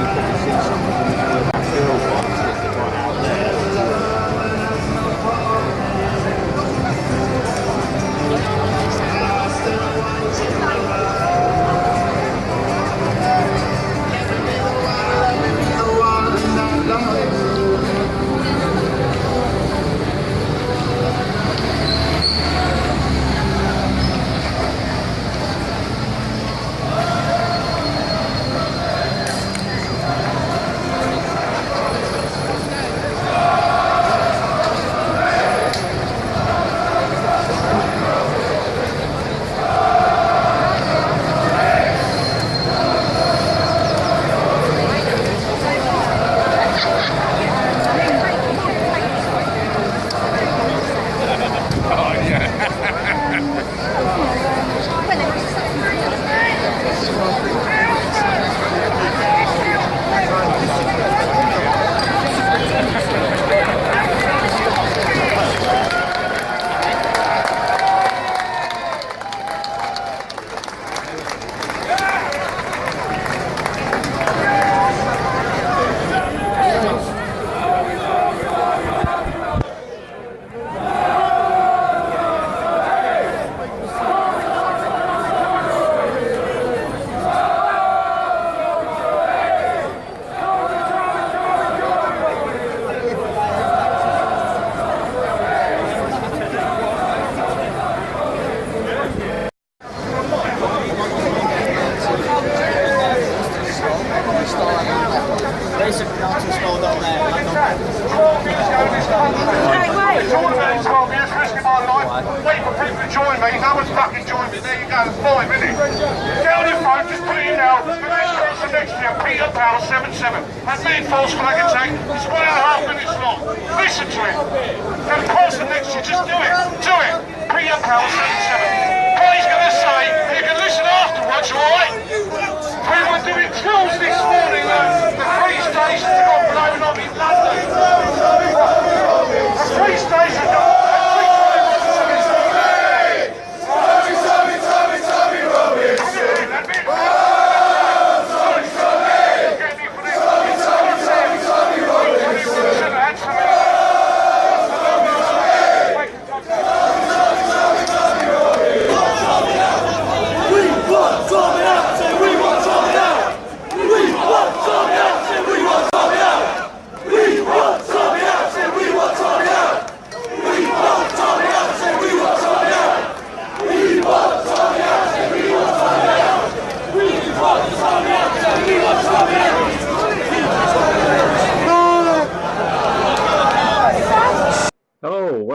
you probably see some of the girl ones that are right out there.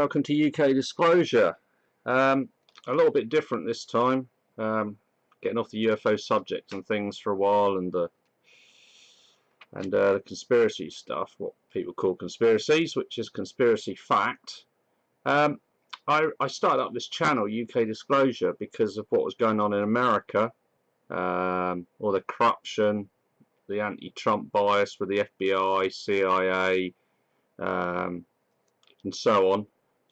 Welcome to UK Disclosure. A little bit different this time. Getting off the UFO subject and things for a while, and the conspiracy stuff, what people call conspiracies, which is conspiracy fact. I started up this channel, UK Disclosure, because of what was going on in America, all the corruption, the anti-Trump bias with the FBI, CIA, and so on.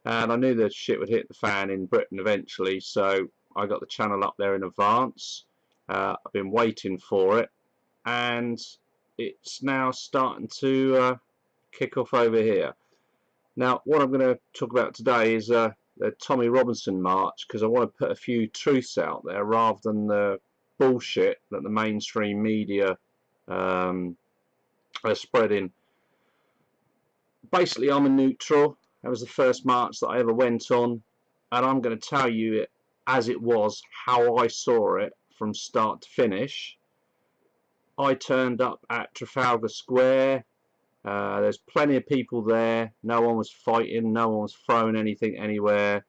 And I knew that shit would hit the fan in Britain eventually, so I got the channel up there in advance. I've been waiting for it, and it's now starting to kick off over here. Now, what I'm going to talk about today is the Tommy Robinson March, because I want to put a few truths out there rather than the bullshit that the mainstream media are spreading. Basically, I'm a neutral. That was the first march that I ever went on, and I'm going to tell you it as it was, how I saw it from start to finish. I turned up at Trafalgar Square. There's plenty of people there. No one was fighting. No one was throwing anything anywhere.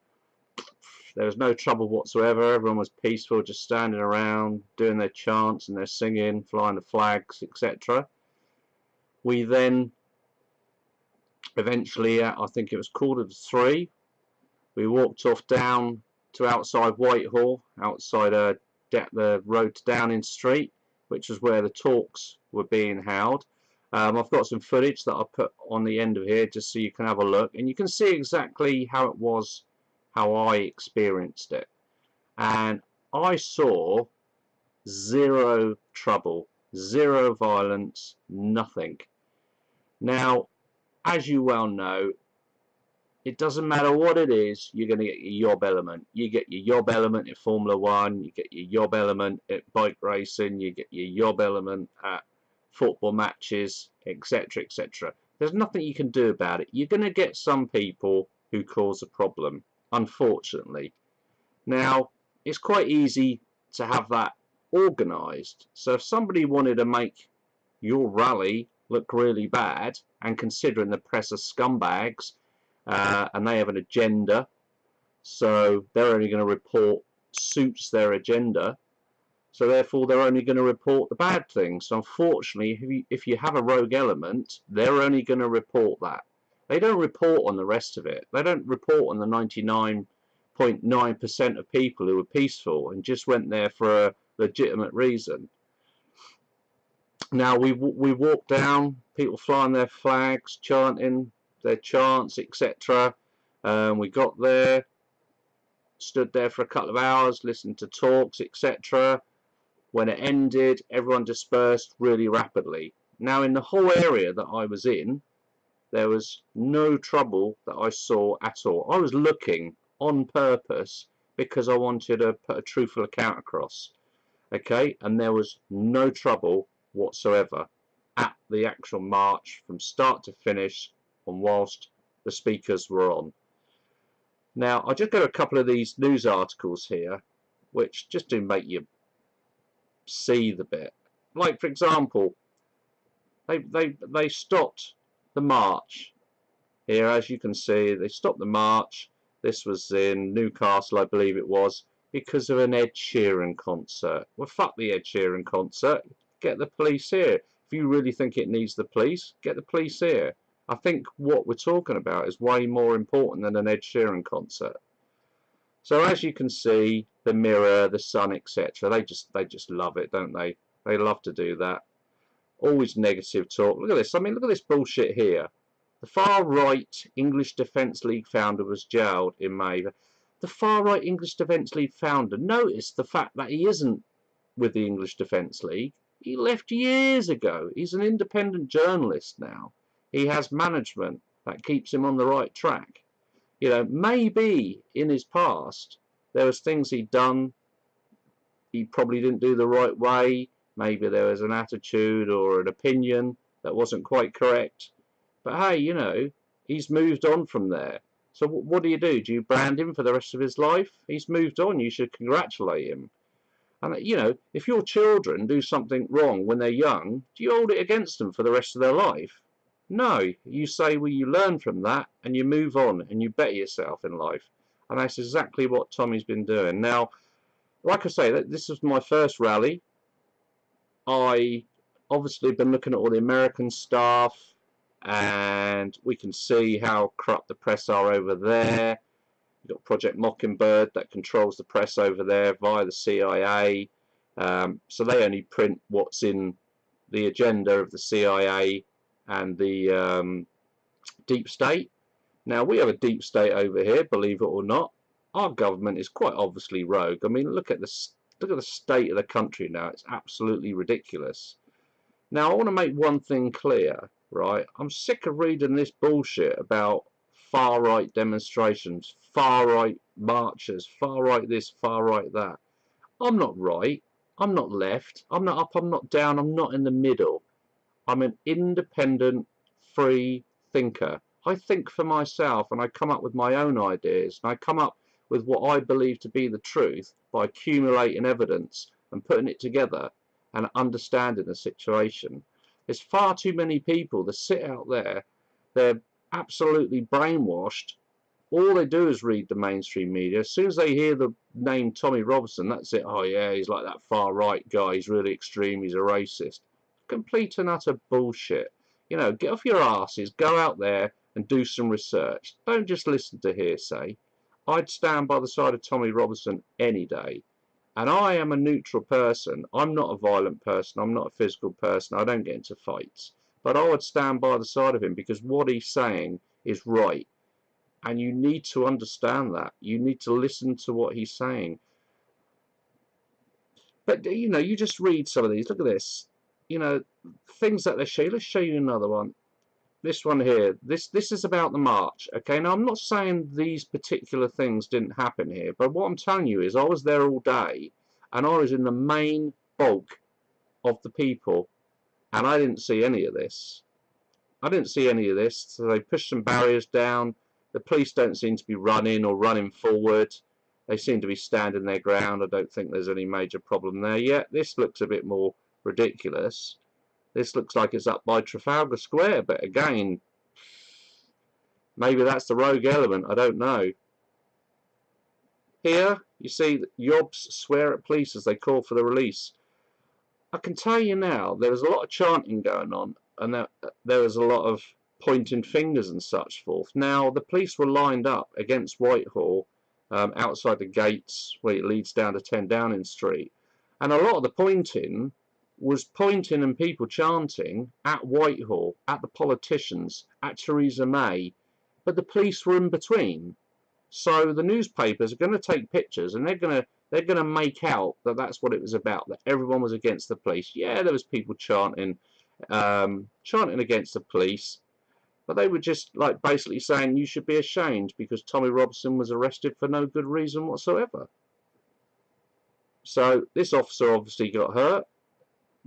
There was no trouble whatsoever. Everyone was peaceful, just standing around, doing their chants and their singing, flying the flags, etc. We then eventually, I think it was 3:15, we walked off down to outside Whitehall, outside the road to Downing Street, which is where the talks were being held. I've got some footage that I'll put on the end of here just so you can have a look, and you can see exactly how it was, how I experienced it. And I saw zero trouble Zero violence, nothing. Now, as you well know, it doesn't matter what it is, you're going to get your yob element. You get your yob element in Formula 1, you get your yob element at bike racing, you get your yob element at football matches, etc, etc. There's nothing you can do about it. You're going to get some people who cause a problem, unfortunately. Now, it's quite easy to have that organised. So if somebody wanted to make your rally look really bad, and considering the press are scumbags, and they have an agenda, so they're only going to report suits their agenda, so therefore they're only going to report the bad things. So unfortunately, if you have a rogue element, they're only going to report that. They don't report on the rest of it. They don't report on the 99.9% of people who were peaceful and just went there for a legitimate reason. Now we walked down, people flying their flags, chanting their chants, etc. We got there, stood there for a couple of hours, listened to talks, etc. When it ended, everyone dispersed really rapidly. Now, in the whole area that I was in, there was no trouble that I saw at all. I was looking on purpose because I wanted to put a truthful account across. Okay, and there was no trouble whatsoever at the actual march from start to finish, and whilst the speakers were on. Now, I just got a couple of these news articles here which just do make you see the bit. Like, for example, they stopped the march here, as you can see. They stopped the march. This was in Newcastle, I believe it was, because of an Ed Sheeran concert. Well, fuck the Ed Sheeran concert. Get the police here. If you really think it needs the police, get the police here. I think what we're talking about is way more important than an Ed Sheeran concert. So as you can see, the Mirror, the Sun, etc. They just love it, don't they? They love to do that. Always negative talk. Look at this. I mean, look at this bullshit here. The far-right English Defence League founder was jailed in May. The far-right English Defence League founder, notice the fact that he isn't with the English Defence League. He left years ago. He's an independent journalist now. He has management that keeps him on the right track. You know, maybe in his past there was things he'd done he probably didn't do the right way. Maybe there was an attitude or an opinion that wasn't quite correct. But hey, you know, he's moved on from there. So what do? Do you brand him for the rest of his life? He's moved on. You should congratulate him. And, you know, if your children do something wrong when they're young, do you hold it against them for the rest of their life? No. You say, well, you learn from that and you move on and you better yourself in life. And that's exactly what Tommy's been doing. Now, like I say, this was my first rally. I obviously been looking at all the American stuff, and we can see how corrupt the press are over there. You've got Project Mockingbird that controls the press over there via the CIA. So they only print what's in the agenda of the CIA and the deep state. Now, we have a deep state over here, believe it or not. Our government is quite obviously rogue. I mean, look at the state of the country now. It's absolutely ridiculous. Now, I want to make one thing clear, right? I'm sick of reading this bullshit about far-right demonstrations, far-right marches, far-right this, far-right that. I'm not right. I'm not left. I'm not up. I'm not down. I'm not in the middle. I'm an independent, free thinker. I think for myself, and I come up with my own ideas, and I come up with what I believe to be the truth by accumulating evidence and putting it together and understanding the situation. There's far too many people that sit out there, they're absolutely brainwashed. All they do is read the mainstream media. As soon as they hear the name Tommy Robinson, that's it. Oh yeah, he's like that far right guy, he's really extreme, he's a racist. Complete and utter bullshit. You know, get off your asses, go out there and do some research. Don't just listen to hearsay. I'd stand by the side of Tommy Robinson any day. And I am a neutral person. I'm not a violent person. I'm not a physical person. I don't get into fights. But I would stand by the side of him because what he's saying is right. And you need to understand that. You need to listen to what he's saying. But, you know, you just read some of these. Look at this. you know, things that they show you. Let's show you another one. This one here, this is about the march. Okay, now I'm not saying these particular things didn't happen here, but what I'm telling you is I was there all day, and I was in the main bulk of the people, and I didn't see any of this. I didn't see any of this. So they pushed some barriers down. The police don't seem to be running or running forward. They seem to be standing their ground. I don't think there's any major problem there yet. This looks a bit more ridiculous. This looks like it's up by Trafalgar Square, but again, maybe that's the rogue element, I don't know. Here, you see Yobs swear at police as they call for the release. I can tell you now, there was a lot of chanting going on, and there was a lot of pointing fingers and such forth. Now, the police were lined up against Whitehall, outside the gates where it leads down to 10 Downing Street, and a lot of the pointing was pointing and people chanting at Whitehall, at the politicians, at Theresa May, but the police were in between. So the newspapers are going to take pictures, and they're going to make out that that's what it was about, that everyone was against the police. Yeah, there was people chanting against the police, but they were just like basically saying you should be ashamed because Tommy Robson was arrested for no good reason whatsoever. So this officer obviously got hurt.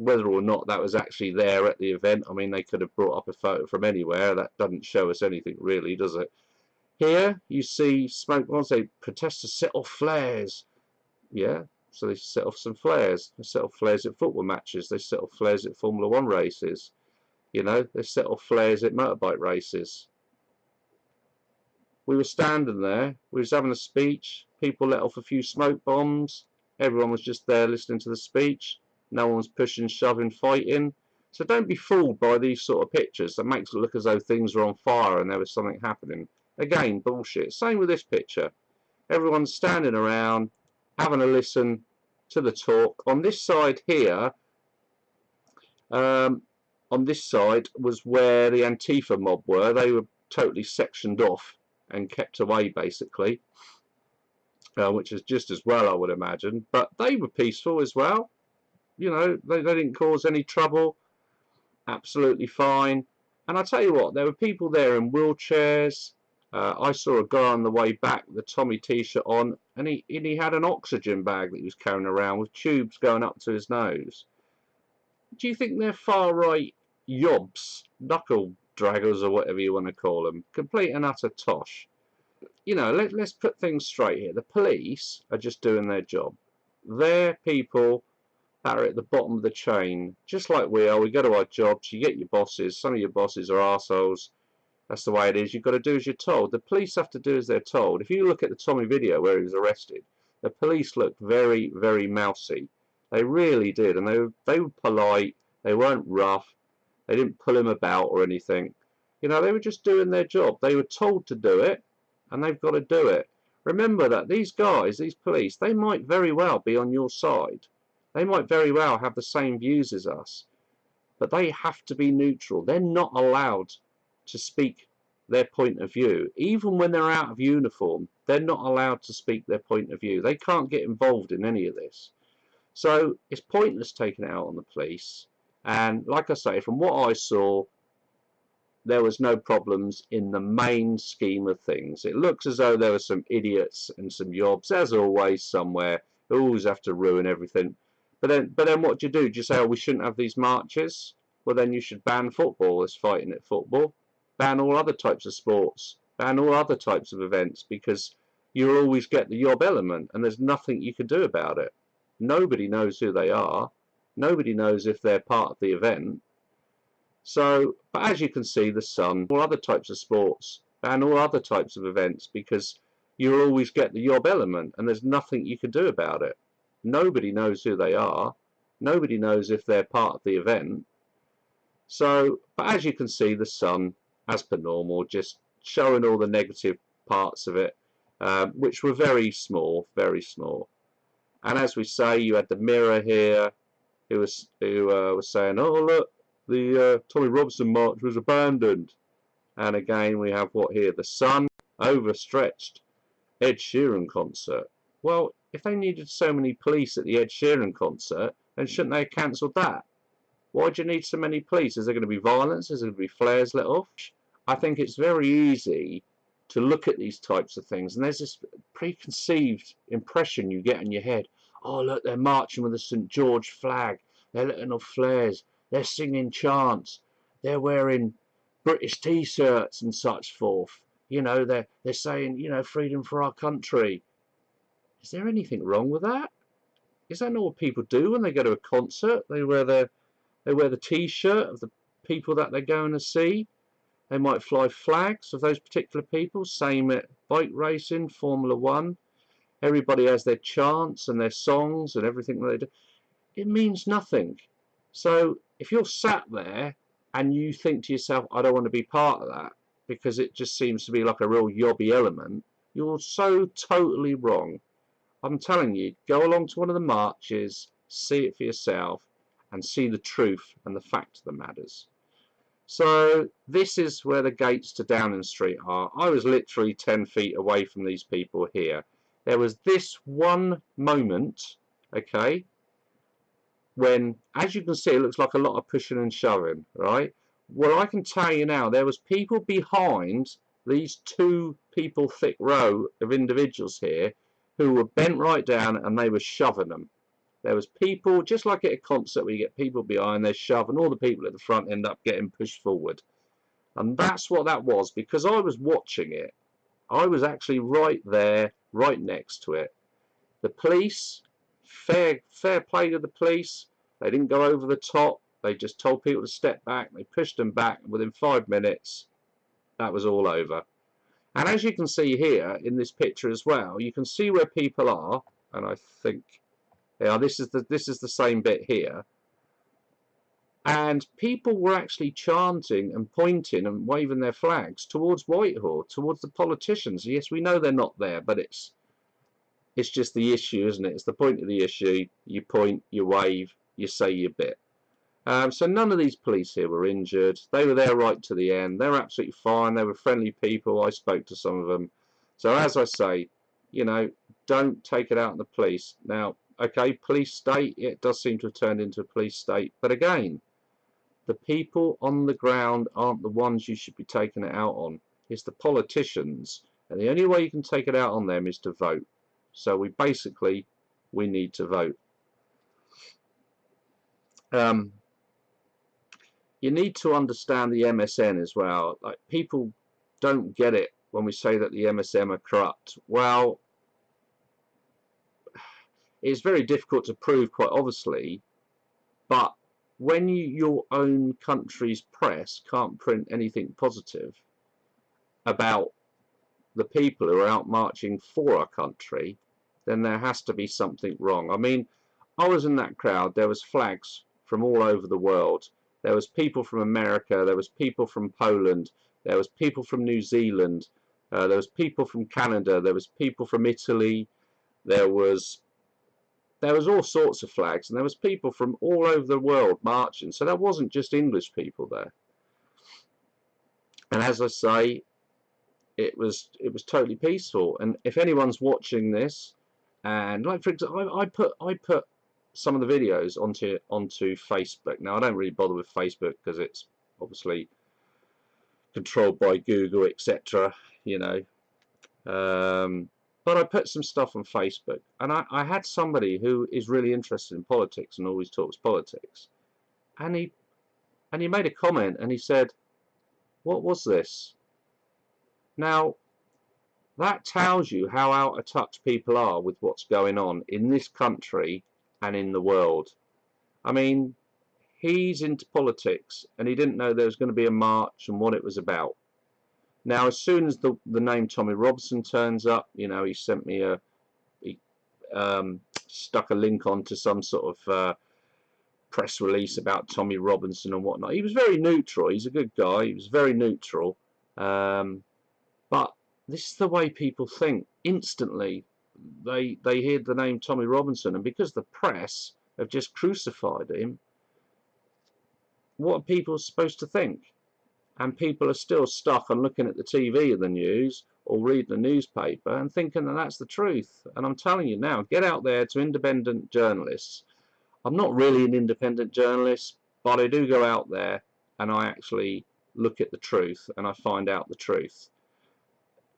Whether or not that was actually there at the event, I mean, they could have brought up a photo from anywhere. That doesn't show us anything really, does it? Here you see smoke bombs. They protesters set off flares. Yeah, so they set off some flares. They set off flares at football matches. They set off flares at Formula 1 races. You know, they set off flares at motorbike races. We were standing there. We was having a speech. People let off a few smoke bombs. Everyone was just there listening to the speech. No one was pushing, shoving, fighting. So don't be fooled by these sort of pictures that makes it look as though things are on fire and there was something happening. Again, bullshit. Same with this picture. Everyone's standing around, having a listen to the talk. On this side here, on this side was where the Antifa mob were. They were totally sectioned off and kept away, basically, which is just as well, I would imagine. But they were peaceful as well. You know, they didn't cause any trouble. Absolutely fine. And I tell you what, there were people there in wheelchairs. I saw a guy on the way back with a Tommy t-shirt on, and he had an oxygen bag that he was carrying around with tubes going up to his nose. Do you think they're far-right yobs, knuckle draggers, or whatever you want to call them? Complete and utter tosh. You know, let's put things straight here. The police are just doing their job. They're people that are at the bottom of the chain, just like we are. We go to our jobs, you get your bosses. Some of your bosses are arseholes. That's the way it is. You've got to do as you're told. The police have to do as they're told. If you look at the Tommy video where he was arrested, the police looked very, very mousy. They really did, and they were polite. They weren't rough. They didn't pull him about or anything. You know, they were just doing their job. They were told to do it, and they've got to do it. Remember that these guys, these police, they might very well be on your side. They might very well have the same views as us, but they have to be neutral. They're not allowed to speak their point of view. Even when they're out of uniform, they're not allowed to speak their point of view. They can't get involved in any of this. So it's pointless taking it out on the police. And like I say, from what I saw, there was no problems in the main scheme of things. It looks as though there were some idiots and some yobs, as always, somewhere, who always have to ruin everything. But then what do you do? Do you say, oh, we shouldn't have these marches? Well, then you should ban football as fighting at football. Ban all other types of sports. Ban all other types of events, because you'll always get the yob element, and there's nothing you can do about it. Nobody knows who they are. Nobody knows if they're part of the event. So, but as you can see, the Sun, all other types of sports, ban all other types of events, because you'll always get the yob element, and there's nothing you can do about it. Nobody knows who they are. Nobody knows if they're part of the event. So, but as you can see, the Sun, as per normal, just showing all the negative parts of it, which were very small, very small. And as we say, you had the Mirror here, who was saying, oh look, the Tommy Robson march was abandoned. And again, we have what here? The Sun, overstretched Ed Sheeran concert. Well, if they needed so many police at the Ed Sheeran concert, then shouldn't they have cancelled that? Why do you need so many police? Is there going to be violence? Is there going to be flares let off? I think it's very easy to look at these types of things, and there's this preconceived impression you get in your head. Oh, look, they're marching with the St. George flag. They're letting off flares. They're singing chants. They're wearing British T-shirts and such forth. You know, they're saying, you know, freedom for our country. Is there anything wrong with that? Is that not what people do when they go to a concert? They wear the T-shirt of the people that they're going to see. They might fly flags of those particular people. Same at bike racing, Formula One. Everybody has their chants and their songs and everything that they do. It means nothing. So if you're sat there and you think to yourself, I don't want to be part of that because it just seems to be like a real yobby element, you're so totally wrong. I'm telling you, go along to one of the marches, see it for yourself, and see the truth and the fact of the matters. So this is where the gates to Downing Street are. I was literally 10 feet away from these people here. There was this one moment, okay, when, as you can see, it looks like a lot of pushing and shoving, right? Well, I can tell you now, there was people behind these 2 people thick row of individuals here who were bent right down and they were shoving them. There was people, just like at a concert where you get people behind, they're shoving, all the people at the front end up getting pushed forward. And that's what that was, because I was watching it. I was actually right there, right next to it. The police, fair play to the police, they didn't go over the top, they just told people to step back, they pushed them back, and within 5 minutes, that was all over. And as you can see here in this picture as well, you can see where people are, and I think, yeah, this is the same bit here. And people were actually chanting and pointing and waving their flags towards Whitehall, towards the politicians. Yes, we know they're not there, but it's just the issue, isn't it? It's the point of the issue. You point, you wave, you say your bit. So none of these police here were injured. They were there right to the end. They were absolutely fine. They were friendly people. I spoke to some of them. So as I say, you know, don't take it out on the police. Now, okay, police state, it does seem to have turned into a police state. But again, the people on the ground aren't the ones you should be taking it out on. It's the politicians. And the only way you can take it out on them is to vote. So we need to vote. You need to understand the MSM as well. Like, people don't get it when we say that the MSM are corrupt. Well, it's very difficult to prove, quite obviously, but when your own country's press can't print anything positive about the people who are out marching for our country, then there has to be something wrong. I mean, I was in that crowd, there was flags from all over the world. There was people from America, there was people from Poland, there was people from New Zealand, there was people from Canada, there was people from Italy, there was all sorts of flags, and there was people from all over the world marching. So there wasn't just English people there. And as I say, it was totally peaceful. And if anyone's watching this, and like for example, I put some of the videos onto Facebook. Now I don't really bother with Facebook because it's obviously controlled by Google, etc. You know, but I put some stuff on Facebook, and I had somebody who is really interested in politics and always talks politics, and he made a comment and he said, "What was this?" Now, that tells you how out of touch people are with what's going on in this country and in the world. I mean, he's into politics and he didn't know there was going to be a march and what it was about. Now, as soon as the name Tommy Robinson turns up, you know, he sent me he stuck a link onto some sort of press release about Tommy Robinson and whatnot. He was very neutral. He's a good guy. He was very neutral. But this is the way people think. Instantly, they hear the name Tommy Robinson, and because the press have just crucified him, what are people supposed to think? And people are still stuck on looking at the TV and the news, or reading the newspaper and thinking that that's the truth. And I'm telling you now, get out there to independent journalists. I'm not really an independent journalist, but I do go out there and I actually look at the truth and I find out the truth.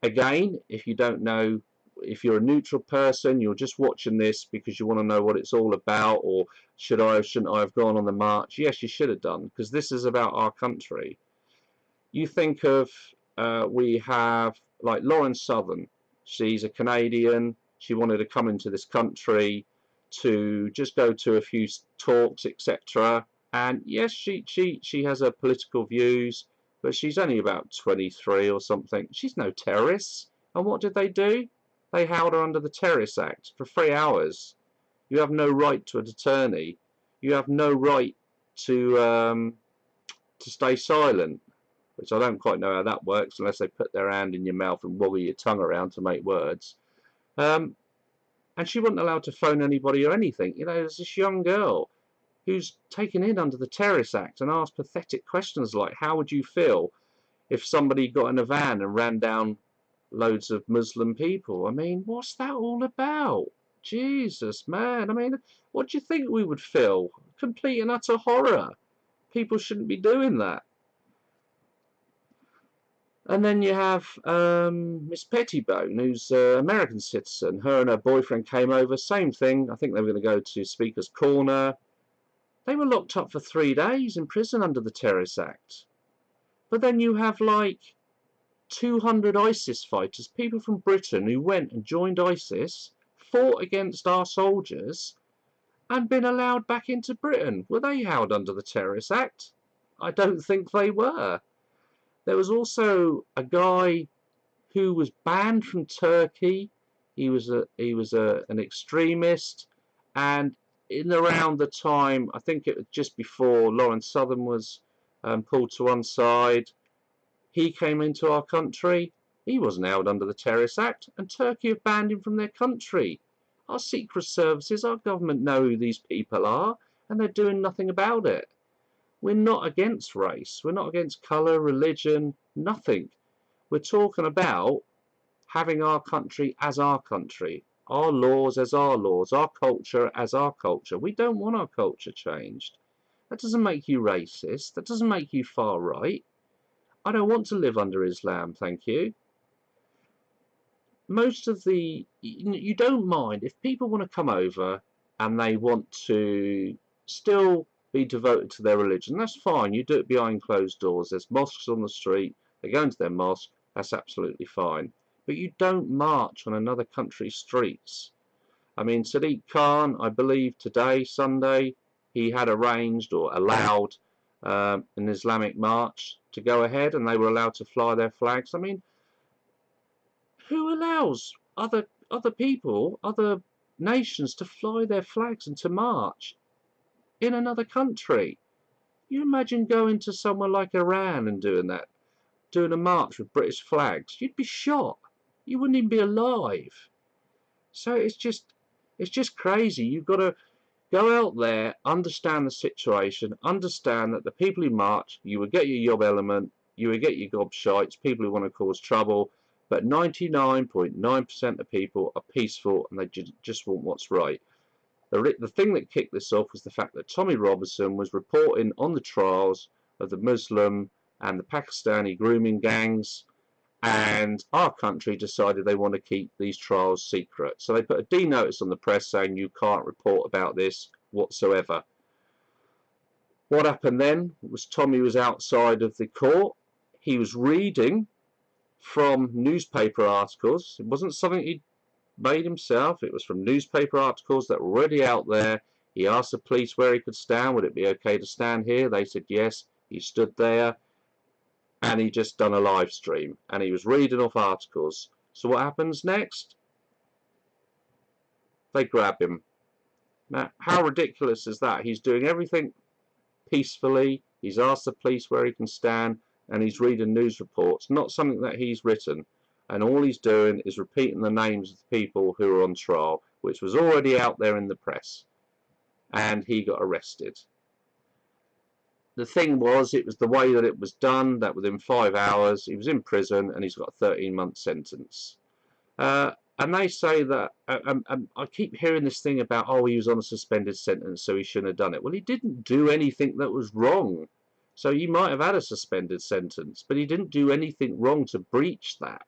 Again, if you don't know, if you're a neutral person, you're just watching this because you want to know what it's all about, or shouldn't I have gone on the march? Yes, you should have done, because this is about our country. You think of, we have like Lauren Southern. She's a Canadian. She wanted to come into this country to just go to a few talks, etc. And yes, she has her political views, but she's only about 23 or something. She's no terrorist. And what did they do? They held her under the Terrorist Act for 3 hours. You have no right to an attorney. You have no right to stay silent, which I don't quite know how that works unless they put their hand in your mouth and woggle your tongue around to make words. And she wasn't allowed to phone anybody or anything. You know, there's this young girl who's taken in under the Terrorist Act and asked pathetic questions like, how would you feel if somebody got in a van and ran down loads of Muslim people? I mean, what's that all about? Jesus, man. I mean, what do you think we would feel? Complete and utter horror. People shouldn't be doing that. And then you have Miss Pettibone, who's an American citizen. Her and her boyfriend came over, same thing. I think they were going to go to Speaker's Corner. They were locked up for 3 days in prison under the Terrorist Act. But then you have like 200 ISIS fighters, people from Britain who went and joined ISIS, fought against our soldiers, and been allowed back into Britain. Were they held under the Terrorist Act? I don't think they were. There was also a guy who was banned from Turkey. He was an extremist, and in around the time, I think it was just before Lauren Southern was pulled to one side, he came into our country. He wasn't held under the Terrorist Act, and Turkey have banned him from their country. Our secret services, our government know who these people are, and they're doing nothing about it. We're not against race. We're not against colour, religion, nothing. We're talking about having our country as our country, our laws as our laws, our culture as our culture. We don't want our culture changed. That doesn't make you racist. That doesn't make you far right. I don't want to live under Islam, thank you. Most of the, you don't mind if people want to come over and they want to still be devoted to their religion. That's fine. You do it behind closed doors. There's mosques on the street. They go into their mosque. That's absolutely fine. But you don't march on another country's streets. I mean, Sadiq Khan, I believe today, Sunday, he had arranged or allowed an Islamic march to go ahead, and they were allowed to fly their flags. I mean, who allows other people, other nations to fly their flags and to march in another country? You imagine going to somewhere like Iran and doing that, doing a march with British flags. You'd be shot. You wouldn't even be alive. So it's just crazy. You've got to go out there, understand the situation, understand that the people who march, you will get your yob element, you will get your gobshites, people who want to cause trouble, but 99.9% of people are peaceful and they just want what's right. The thing that kicked this off was the fact that Tommy Robinson was reporting on the trials of the Muslim and the Pakistani grooming gangs, and our country decided they want to keep these trials secret. So they put a D notice on the press saying you can't report about this whatsoever. What happened then was Tommy was outside of the court. He was reading from newspaper articles. It wasn't something he'd made himself. It was from newspaper articles that were already out there. He asked the police where he could stand. Would it be okay to stand here? They said yes. He stood there. And he just done a live stream, and he was reading off articles. So what happens next? They grab him. Now, how ridiculous is that? He's doing everything peacefully. He's asked the police where he can stand, and he's reading news reports, not something that he's written. And all he's doing is repeating the names of the people who are on trial, which was already out there in the press. And he got arrested. The thing was, it was the way that it was done, that within 5 hours he was in prison and he's got a 13-month sentence. And they say that, I keep hearing this thing about, oh, he was on a suspended sentence, so he shouldn't have done it. Well, he didn't do anything that was wrong. So he might have had a suspended sentence, but he didn't do anything wrong to breach that.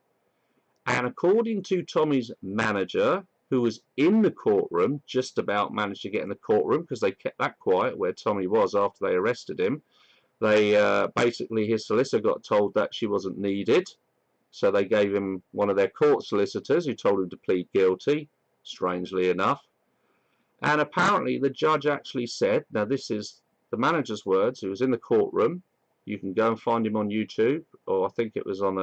And according to Tommy's manager, who was in the courtroom, just about managed to get in the courtroom because they kept that quiet where Tommy was after they arrested him. They basically, his solicitor got told that she wasn't needed. So they gave him one of their court solicitors who told him to plead guilty, strangely enough. And apparently the judge actually said, now this is the manager's words, who was in the courtroom. You can go and find him on YouTube, or I think it was on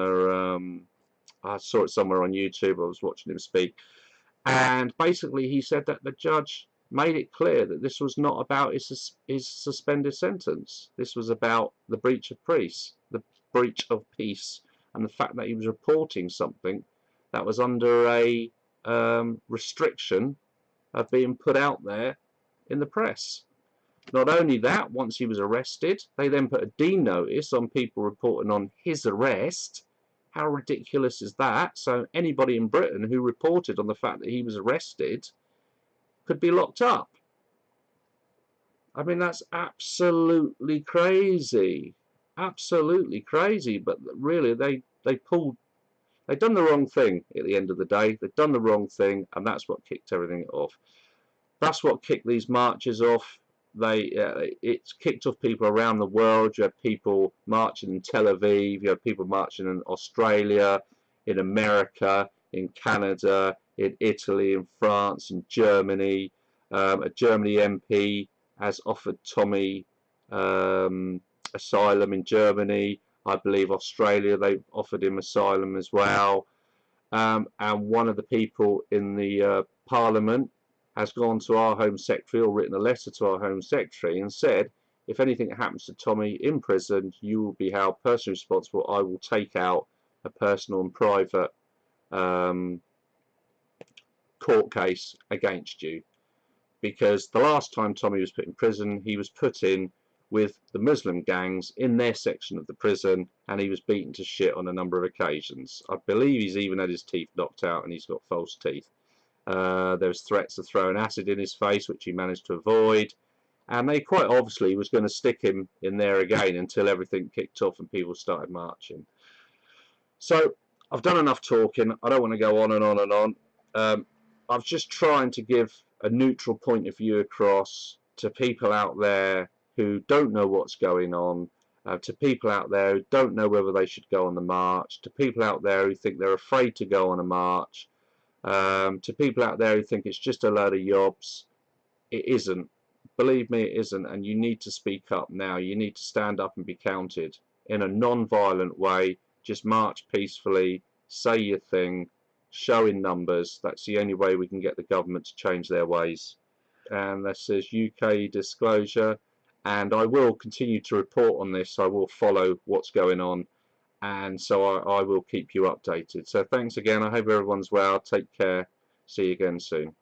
I saw it somewhere on YouTube, I was watching him speak. And basically he said that the judge made it clear that this was not about his suspended sentence. This was about the breach of peace, and the fact that he was reporting something that was under a restriction of being put out there in the press. Not only that, once he was arrested, they then put a D notice on people reporting on his arrest. How ridiculous is that? So anybody in Britain who reported on the fact that he was arrested could be locked up. I mean, that's absolutely crazy. Absolutely crazy. But really, they've done the wrong thing at the end of the day. They've done the wrong thing, and that's what kicked everything off. That's what kicked these marches off. It's kicked off people around the world. You had people marching in Tel Aviv, you had people marching in Australia, in America, in Canada, in Italy, in France, in Germany. A Germany MP has offered Tommy asylum in Germany. I believe Australia, they've offered him asylum as well. And one of the people in the Parliament has gone to our Home Secretary, or written a letter to our Home Secretary, and said, if anything happens to Tommy in prison, you will be held personally responsible. I will take out a personal and private court case against you. Because the last time Tommy was put in prison, he was put in with the Muslim gangs in their section of the prison, and he was beaten to shit on a number of occasions. I believe he's even had his teeth knocked out, and he's got false teeth. There was threats of throwing acid in his face, which he managed to avoid, and they quite obviously was going to stick him in there again until everything kicked off and people started marching. So I've done enough talking. I don't want to go on and on and on. I was just trying to give a neutral point of view across to people out there who don't know what's going on, to people out there who don't know whether they should go on the march, to people out there who think they're afraid to go on a march, to people out there who think it's just a load of yobs. It isn't. Believe me, it isn't. And you need to speak up now. You need to stand up and be counted in a non-violent way. Just march peacefully, say your thing, show in numbers. That's the only way we can get the government to change their ways. And that says UKdisclosure. And I will continue to report on this. I will follow what's going on. And so I will keep you updated. So thanks again. I hope everyone's well. Take care. See you again soon.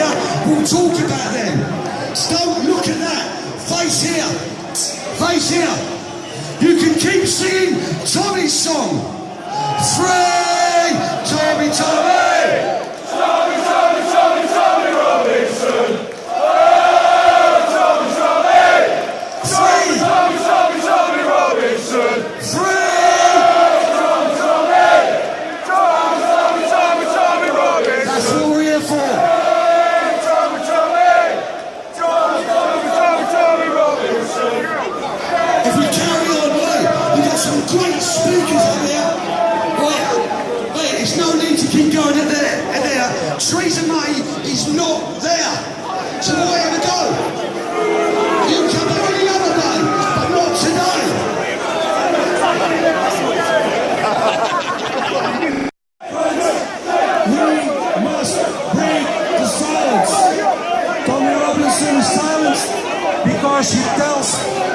here will talk about them. So don't look at that. Face here. Face here. You can keep singing Tommy's song. Free Tommy, Tommy! Tommy, Tommy, Tommy, Tommy Robinson! Oh, Tommy, Tommy! Tommy, Tommy, Tommy, Tommy Robinson! Free! Tommy, Tommy! Tommy, Tommy, Tommy, Tommy Robinson! That's what we're here for. Tommy, Tommy! Tommy, Tommy, Tommy, Tommy Robinson! If we carry on, we've got some great speakers up here. Right, there's no need to keep going in there. Theresa May is not there. So why ever go? You come back any other day, but not today. We must break the silence. Tommy Robinson is silenced because he tells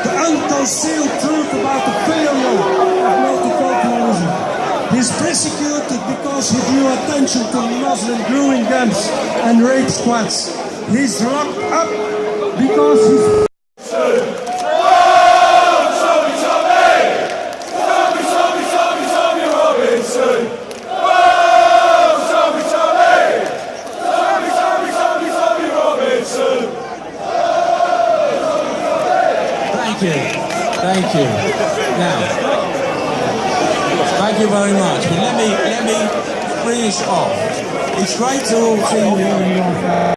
the unconcealed truth about the failure of multiculturalism. He's persecuted because he drew attention to Muslim brewing camps and rape squads. He's locked up because he's... Thank you. Now, thank you very much. But let me finish off. It's great to see you here in your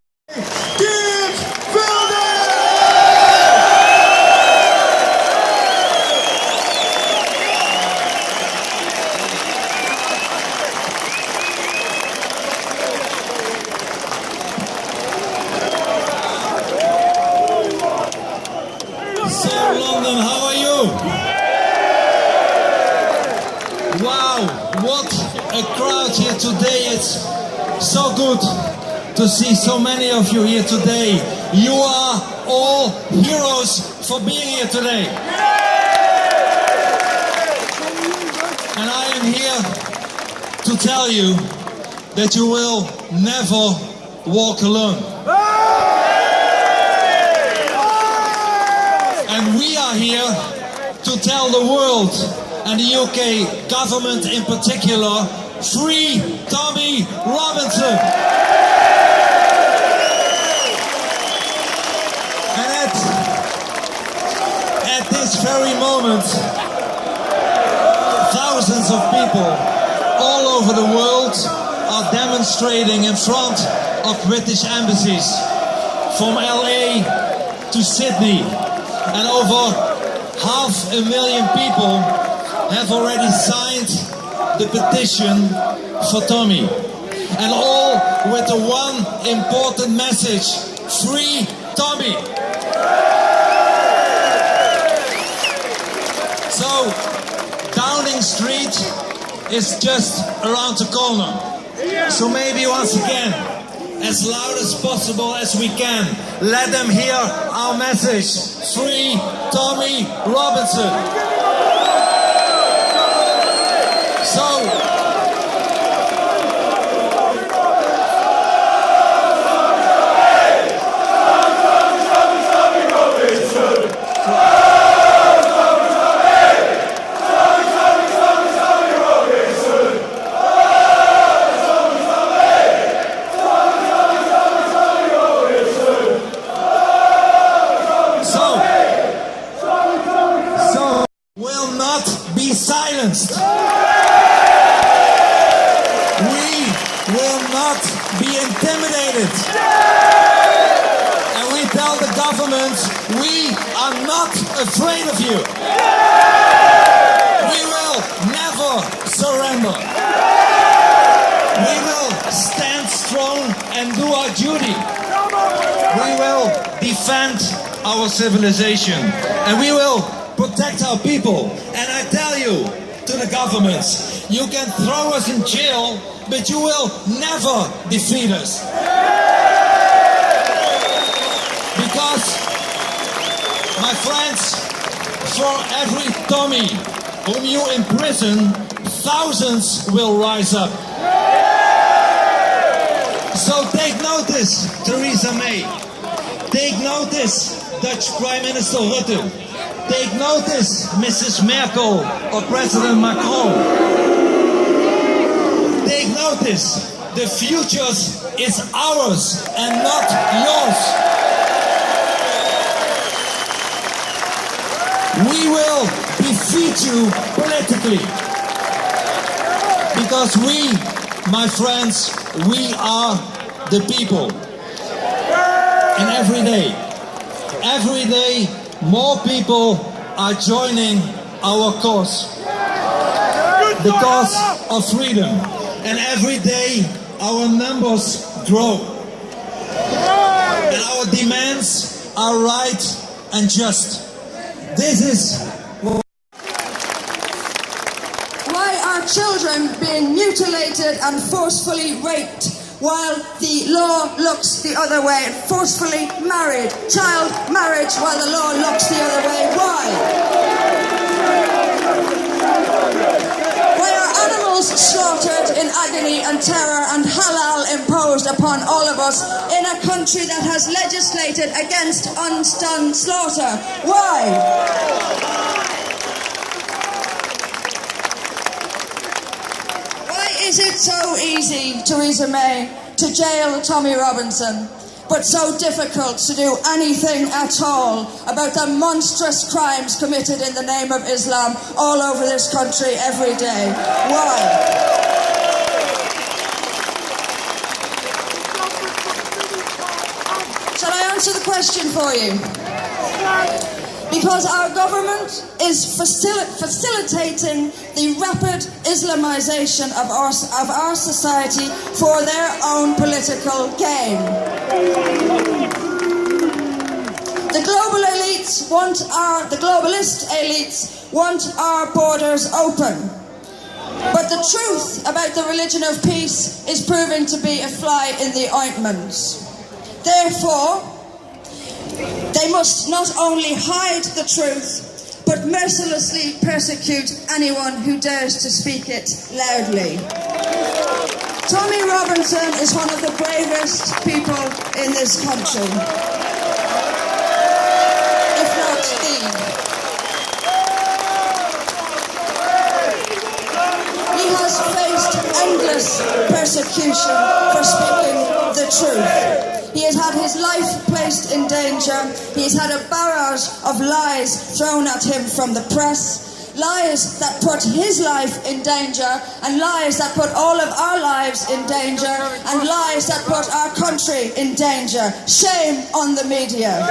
London, how are you? Wow, what a crowd here today. It's so good to see so many of you here today. You are all heroes for being here today. And I am here to tell you that you will never walk alone. And we are here to tell the world, and the UK government in particular, free Tommy Robinson! And at this very moment, thousands of people all over the world are demonstrating in front of British embassies, from LA to Sydney. And over 500,000 people have already signed the petition for Tommy. And all with the one important message: free Tommy! So, Downing Street is just around the corner. So maybe once again, as loud as possible as we can, let them hear our message: free Tommy Robinson. Will not be silenced. We will not be intimidated. And we tell the government, we are not afraid of you. We will never surrender. We will stand strong and do our duty. We will defend our civilization. And we will protect our people. And I tell you, to the governments, you can throw us in jail, but you will never defeat us. Because, my friends, for every Tommy whom you imprison, thousands will rise up. So take notice, Theresa May. Take notice, Dutch Prime Minister Rutte. Take notice, Mrs. Merkel or President Macron. Take notice, the future is ours and not yours. We will defeat you politically. Because we, my friends, we are the people. And every day, more people are joining our cause. The cause of freedom. And every day, our numbers grow. And our demands are right and just. This is why are children being mutilated and forcefully raped while the law looks the other way? Forcefully married, child marriage while the law looks the other way. Why? Why are animals slaughtered in agony and terror and halal imposed upon all of us in a country that has legislated against unstunned slaughter? Why? Is it so easy, Theresa May, to jail Tommy Robinson, but so difficult to do anything at all about the monstrous crimes committed in the name of Islam all over this country every day? Why? Shall I answer the question for you? Because our government is facilitating the rapid Islamization of our society for their own political gain. The globalist elites want our borders open. But the truth about the religion of peace is proving to be a fly in the ointment. Therefore, they must not only hide the truth, but mercilessly persecute anyone who dares to speak it loudly. Tommy Robinson is one of the bravest people in this country, if not the. He has faced endless persecution for speaking the truth. He has had his life placed in danger. He has had a barrage of lies thrown at him from the press. Lies that put his life in danger, and lies that put all of our lives in danger, and lies that put our country in danger. Shame on the media.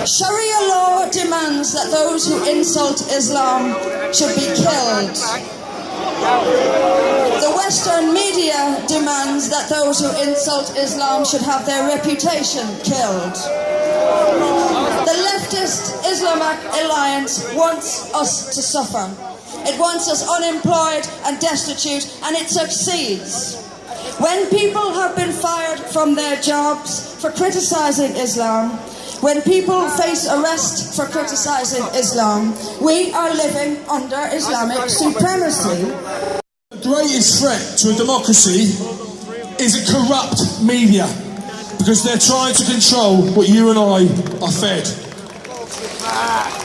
Sharia law demands that those who insult Islam should be killed. The Western media demands that those who insult Islam should have their reputation killed. The leftist Islamic alliance wants us to suffer. It wants us unemployed and destitute, and it succeeds. When people have been fired from their jobs for criticizing Islam, when people face arrest for criticizing Islam, we are living under Islamic supremacy. The greatest threat to a democracy is a corrupt media, because they're trying to control what you and I are fed.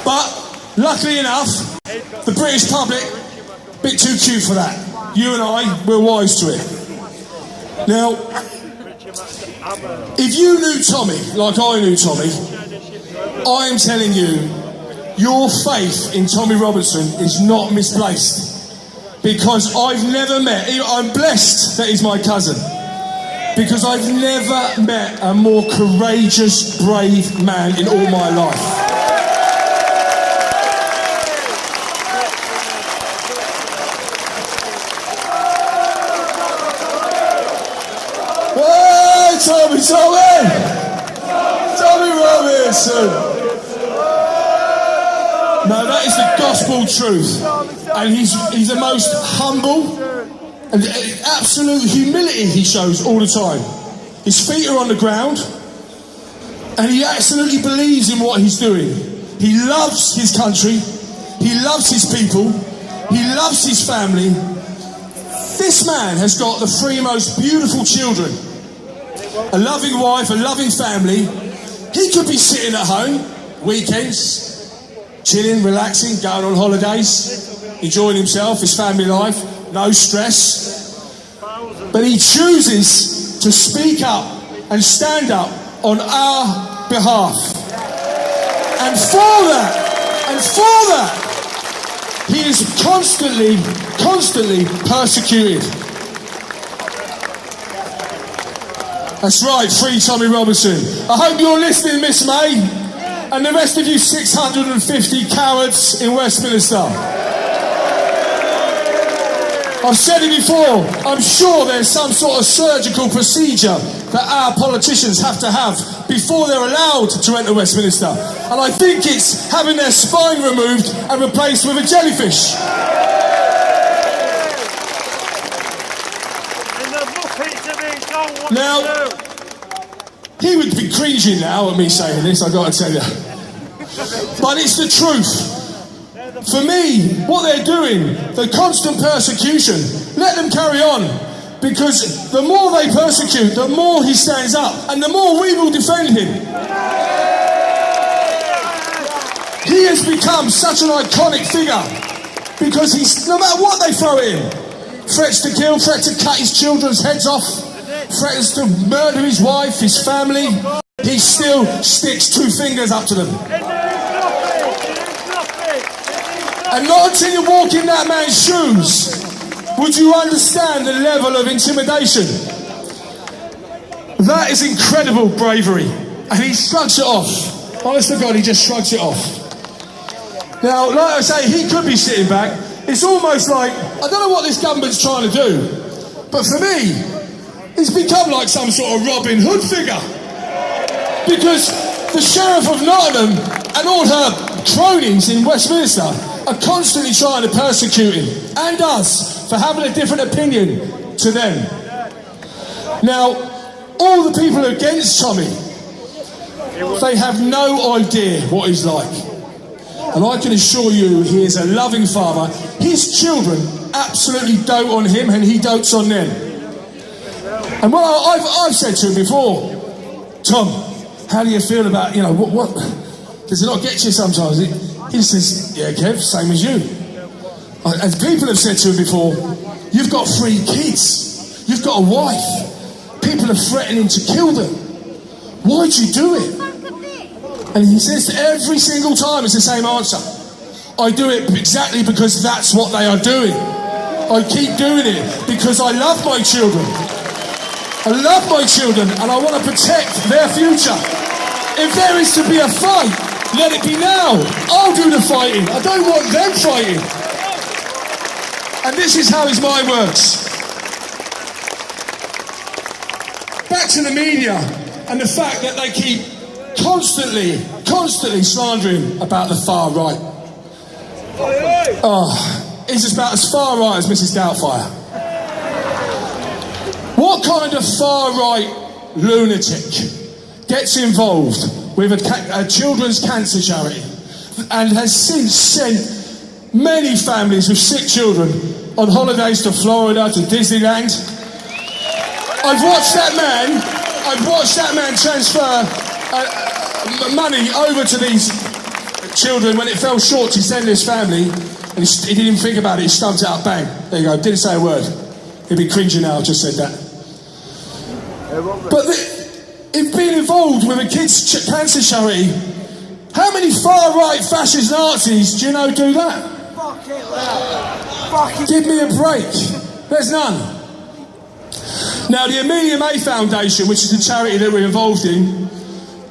But luckily enough, the British public, a bit too cute for that. You and I, we're wise to it. Now, if you knew Tommy like I knew Tommy, I am telling you, your faith in Tommy Robinson is not misplaced. Because I've never met, I'm blessed that he's my cousin, because I've never met a more courageous, brave man in all my life. Hey, Tommy Robinson! No, that is the gospel truth. And he's the most humble and absolute humility he shows all the time. His feet are on the ground and he absolutely believes in what he's doing. He loves his country. He loves his people. He loves his family. This man has got the three most beautiful children. A loving wife, a loving family. He could be sitting at home, weekends, chilling, relaxing, going on holidays, enjoying himself, his family life, no stress. But he chooses to speak up and stand up on our behalf. And for that, he is constantly persecuted. That's right, free Tommy Robinson. I hope you're listening, Miss May, and the rest of you 650 cowards in Westminster. I've said it before, I'm sure there's some sort of surgical procedure that our politicians have to have before they're allowed to enter Westminster. And I think it's having their spine removed and replaced with a jellyfish. Now, he would be cringing now at me saying this, I've got to tell you. But it's the truth. For me, what they're doing, the constant persecution, let them carry on. Because the more they persecute, the more he stands up, and the more we will defend him. He has become such an iconic figure, because he's, no matter what they throw at him, threats to kill, threats to cut his children's heads off, threatens to murder his wife, his family, he still sticks two fingers up to them. And not until you walk in that man's shoes would you understand the level of intimidation. That is incredible bravery. And he shrugs it off. Honest to God, he just shrugs it off. Now, like I say, he could be sitting back. It's almost like, I don't know what this government's trying to do, but for me, it's become like some sort of Robin Hood figure. Because the Sheriff of Nottingham and all her cronies in Westminster are constantly trying to persecute him, and us, for having a different opinion to them. Now, all the people against Tommy, they have no idea what he's like. And I can assure you, he is a loving father. His children absolutely dote on him, and he dotes on them. And what I've said to him before, Tom, how do you feel about, what does it not get you sometimes? He says, yeah, Kev, same as you. And people have said to him before, you've got 3 kids, you've got a wife, people are threatening to kill them. Why'd you do it? And he says every single time it's the same answer. I do it exactly because that's what they are doing. I keep doing it because I love my children. I love my children and I want to protect their future. If there is to be a fight, let it be now. I'll do the fighting. I don't want them fighting. And this is how his mind works. Back to the media and the fact that they keep constantly slandering about the far right. Oh, he's about as far right as Mrs. Doubtfire. What kind of far right lunatic gets involved with a children's cancer charity and has since sent many families with sick children on holidays to Florida, to Disneyland? I've watched that man transfer money over to these children when it fell short to send his family, and he didn't even think about it, he stubbed it up, bang. There you go, didn't say a word. He'd be cringing now, I just said that. But if being involved with a kids' cancer charity, how many far-right fascist Nazis do you know do that? Give me a break. There's none. Now, the Amelia May Foundation, which is the charity that we're involved in,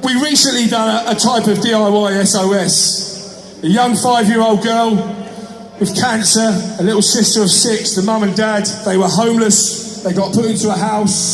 we recently done a type of DIY SOS. A young 5-year-old girl with cancer, a little sister of 6, the mum and dad, they were homeless, they got put into a house.